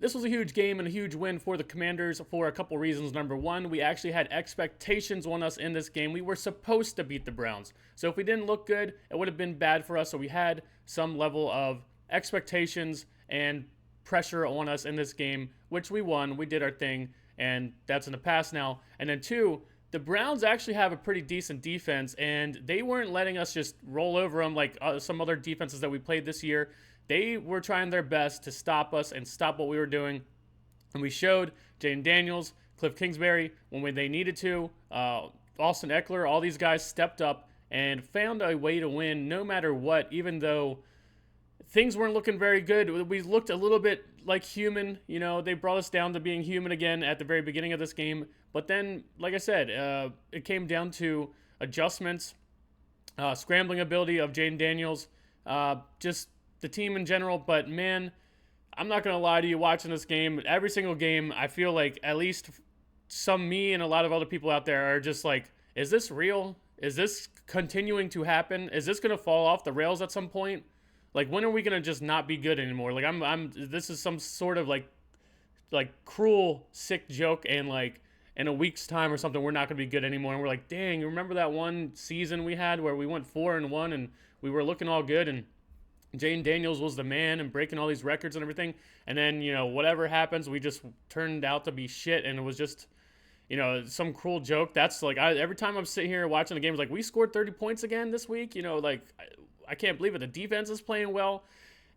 this was a huge game and a huge win for the Commanders for a couple reasons. Number one, we actually had expectations on us in this game. We were supposed to beat the Browns. So if we didn't look good, it would have been bad for us. So we had some level of expectations and pressure on us in this game, which we won. We did our thing, and that's in the past now. And then two, the Browns actually have a pretty decent defense, and they weren't letting us just roll over them like some other defenses that we played this year. They were trying their best to stop us and stop what we were doing. And we showed Jaden Daniels, Cliff Kingsbury, when they needed to. Austin Eckler, all these guys stepped up and found a way to win no matter what, even though things weren't looking very good. We looked a little bit like human. You know, they brought us down to being human again at the very beginning of this game. But then, like I said, it came down to adjustments, scrambling ability of Jaden Daniels, just the team in general. But man, I'm not going to lie to you, watching this game, every single game, I feel like at least me and a lot of other people out there are just like, is this real? Is this continuing to happen? Is this going to fall off the rails at some point? Like, when are we going to just not be good anymore? Like, this is some sort of like cruel, sick joke, and like in a week's time or something, we're not going to be good anymore. And we're like, dang, you remember that one season we had where we went 4-1 and we were looking all good, and Jaden Daniels was the man and breaking all these records and everything. And then, you know, whatever happens, we just turned out to be shit. And it was just, you know, some cruel joke. That's like, every time I'm sitting here watching the game, it's like, we scored 30 points again this week. You know, like, I can't believe it. The defense is playing well.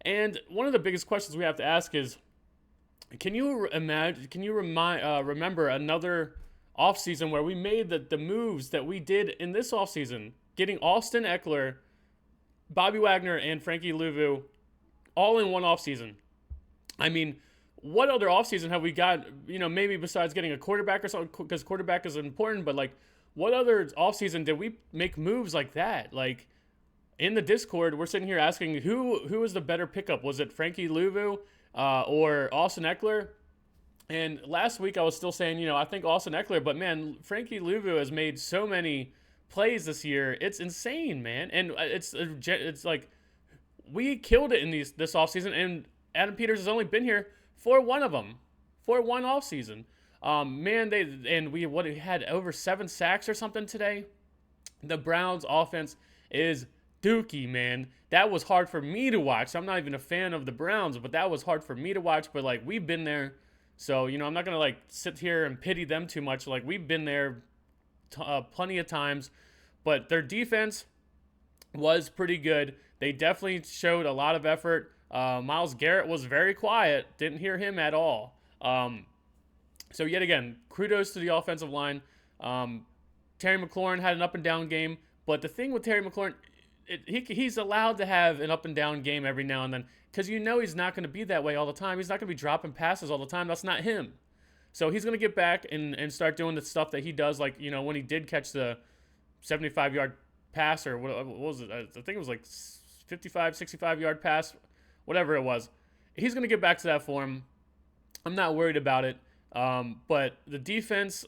And one of the biggest questions we have to ask is, can you remember another offseason where we made the moves that we did in this offseason, getting Austin Eckler, Bobby Wagner, and Frankie Louvu all in one offseason? I mean, what other offseason have we got, you know, maybe besides getting a quarterback or something, because quarterback is important, but like, what other offseason did we make moves like that? Like, in the Discord, we're sitting here asking who is the better pickup? Was it Frankie Louvu or Austin Eckler? And last week I was still saying, you know, I think Austin Eckler, but man, Frankie Louvu has made so many plays this year. It's insane, man. And it's like, we killed it in this offseason, and Adam Peters has only been here for one of them, for one offseason. Man, we had over 7 sacks or something today. The Browns offense is dookie, man. That was hard for me to watch. I'm not even a fan of the Browns, but that was hard for me to watch. But like, we've been there, so you know, I'm not gonna like sit here and pity them too much. Like, we've been there plenty of times. But their defense was pretty good. They definitely showed a lot of effort. Myles Garrett was very quiet. Didn't hear him at all. So yet again, kudos to the offensive line. Terry McLaurin had an up and down game, but the thing with Terry McLaurin, he's allowed to have an up and down game every now and then, because you know he's not going to be that way all the time. He's not going to be dropping passes all the time. That's not him. So he's going to get back and start doing the stuff that he does, like, you know, when he did catch the 75-yard pass, or what was it? I think it was like 55, 65-yard pass, whatever it was. He's going to get back to that form. I'm not worried about it. But the defense,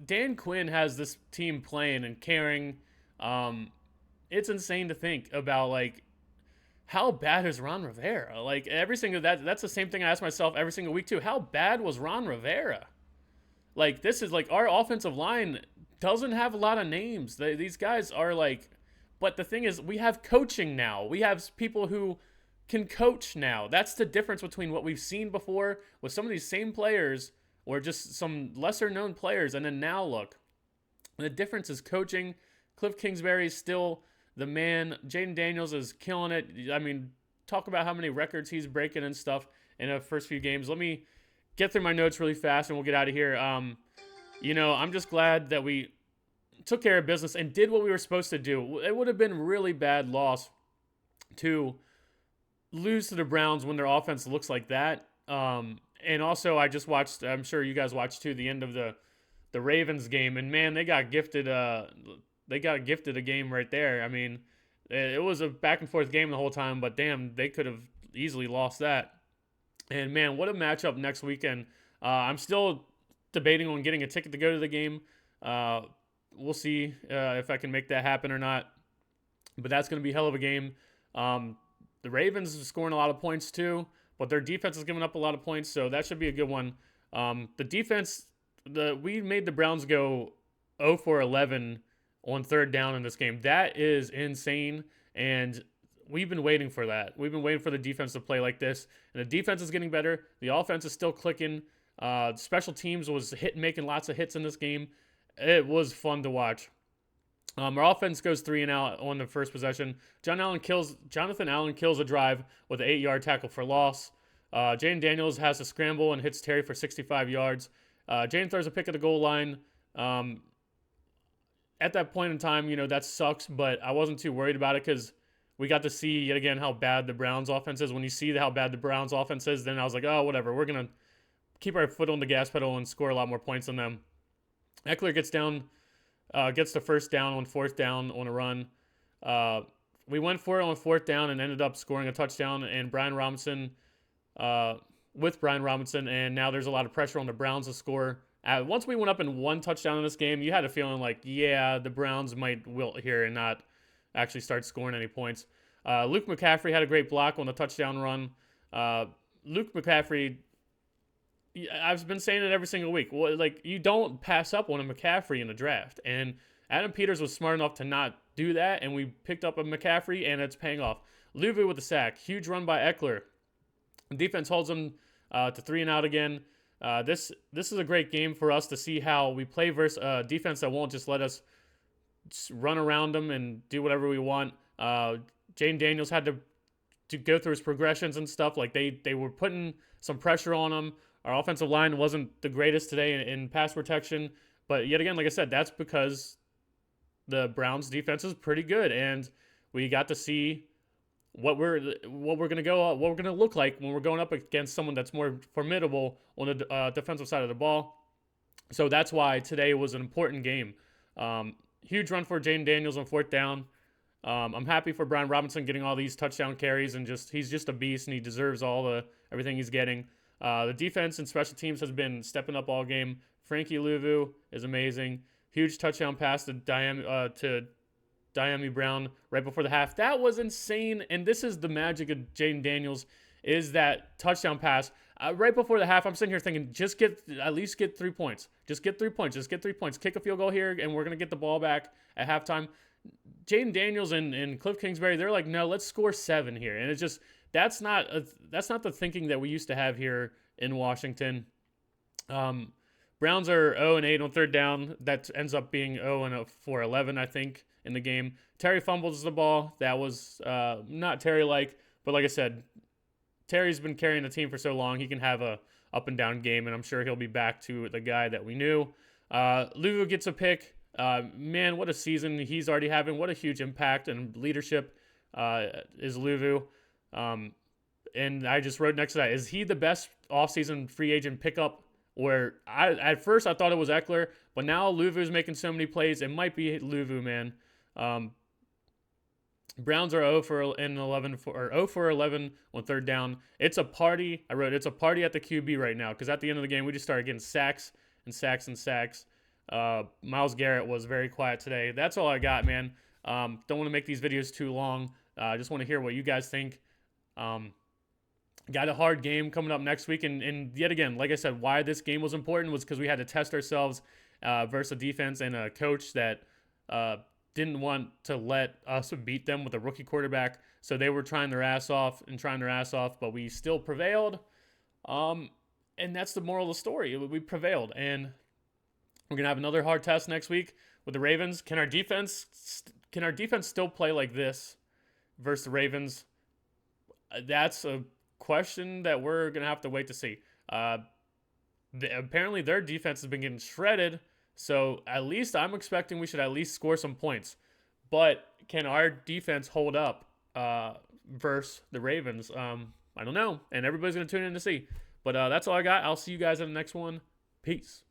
Dan Quinn has this team playing and caring. It's insane to think about, like, how bad is Ron Rivera? Like, every single that's the same thing I ask myself every single week too. How bad was Ron Rivera? Like, this is like, our offensive line doesn't have a lot of names. These guys are like, but the thing is, we have coaching now. We have people who can coach now. That's the difference between what we've seen before with some of these same players, or just some lesser known players, and then now look. The difference is coaching. Cliff Kingsbury is still the man. Jaden Daniels is killing it. I mean, talk about how many records he's breaking and stuff in the first few games. Let me get through my notes really fast and we'll get out of here. You know, I'm just glad that we took care of business and did what we were supposed to do. It would have been really bad loss to lose to the Browns when their offense looks like that. And also, I just watched, I'm sure you guys watched too, the end of the Ravens game, and man, they got gifted a game right there. I mean, it was a back and forth game the whole time, but damn, they could have easily lost that. And man, what a matchup next weekend. I'm still debating on getting a ticket to go to the game. We'll see if I can make that happen or not. But that's going to be a hell of a game. The Ravens are scoring a lot of points too. but their defense is giving up a lot of points, so that should be a good one. The defense, we made the Browns go 0 for 11 on third down in this game. That is insane, and we've been waiting for that. We've been waiting for the defense to play like this, and the defense is getting better. The offense is still clicking. Special teams was making lots of hits in this game. It was fun to watch. Our offense goes 3 and out on the first possession. Jonathan Allen kills a drive with an 8-yard tackle for loss. Jaden Daniels has a scramble and hits Terry for 65 yards. Jaden throws a pick at the goal line. At that point in time, that sucks, but I wasn't too worried about it because we got to see yet again how bad the Browns offense is. When you see how bad the Browns offense is, then I was like, oh, whatever. We're going to keep our foot on the gas pedal and score a lot more points than them. Eckler gets the first down on fourth down on a run. We went for it on fourth down and ended up scoring a touchdown, and Brian Robinson, and now there's a lot of pressure on the Browns to score. Once we went up in one touchdown in this game, you had a feeling like, yeah, the Browns might wilt here and not actually start scoring any points. Luke McCaffrey had a great block on the touchdown run. Luke McCaffrey, I've been saying it every single week. You don't pass up on a McCaffrey in the draft. And Adam Peters was smart enough to not do that, and we picked up a McCaffrey, and it's paying off. Luvu with the sack. Huge run by Eckler. The defense holds him to 3 and out again. This is a great game for us to see how we play versus a defense that won't just let us run around them and do whatever we want. Jaden Daniels had to go through his progressions and stuff. Like they were putting some pressure on him. Our offensive line wasn't the greatest today in pass protection, but yet again, like I said, that's because the Browns defense is pretty good, and we got to see what we're gonna look like when we're going up against someone that's more formidable on the defensive side of the ball. So that's why today was an important game. Huge run for Jaden Daniels on fourth down. I'm happy for Brian Robinson getting all these touchdown carries, and he's just a beast, and he deserves everything he's getting. The defense and special teams has been stepping up all game. Frankie Luvu is amazing. Huge touchdown pass to Diami Brown right before the half. That was insane, and this is the magic of Jaden Daniels, is that touchdown pass. Right before the half, I'm sitting here thinking, at least get 3 points. Just get 3 points. Just get 3 points. Kick a field goal here, and we're going to get the ball back at halftime. Jaden Daniels and Cliff Kingsbury, they're like, no, let's score 7 here. And it's just, that's not the thinking that we used to have here in Washington. Browns are 0-8 on third down. That ends up being 0 for 11, I think, in the game. Terry fumbles the ball. That was not Terry-like, but like I said, Terry's been carrying the team for so long. He can have a up and down game, and I'm sure he'll be back to the guy that we knew. Luvu gets a pick. Man, what a season he's already having. What a huge impact and leadership is Luvu. And I just wrote next to that, is he the best offseason free agent pickup? Where at first I thought it was Eckler, but now Luvu's making so many plays. It might be Luvu, man. Browns are 0 for 11 on third down. It's a party. I wrote, it's a party at the QB right now, because at the end of the game we just started getting sacks and sacks and sacks. Myles Garrett was very quiet today. That's all I got, man. Don't want to make these videos too long. I just want to hear what you guys think. Got a hard game coming up next week, and yet again, like I said, why this game was important was because we had to test ourselves versus a defense and a coach that didn't want to let us beat them with a rookie quarterback. So they were trying their ass off, but we still prevailed. And that's the moral of the story. We prevailed, and we're gonna have another hard test next week with the Ravens. Can our defense still play like this versus the Ravens? That's a question that we're gonna have to wait to see. Apparently their defense has been getting shredded, so at least I'm expecting we should at least score some points. But can our defense hold up versus the Ravens? I don't know, and everybody's gonna tune in to see. But that's all I got. I'll see you guys in the next one. Peace.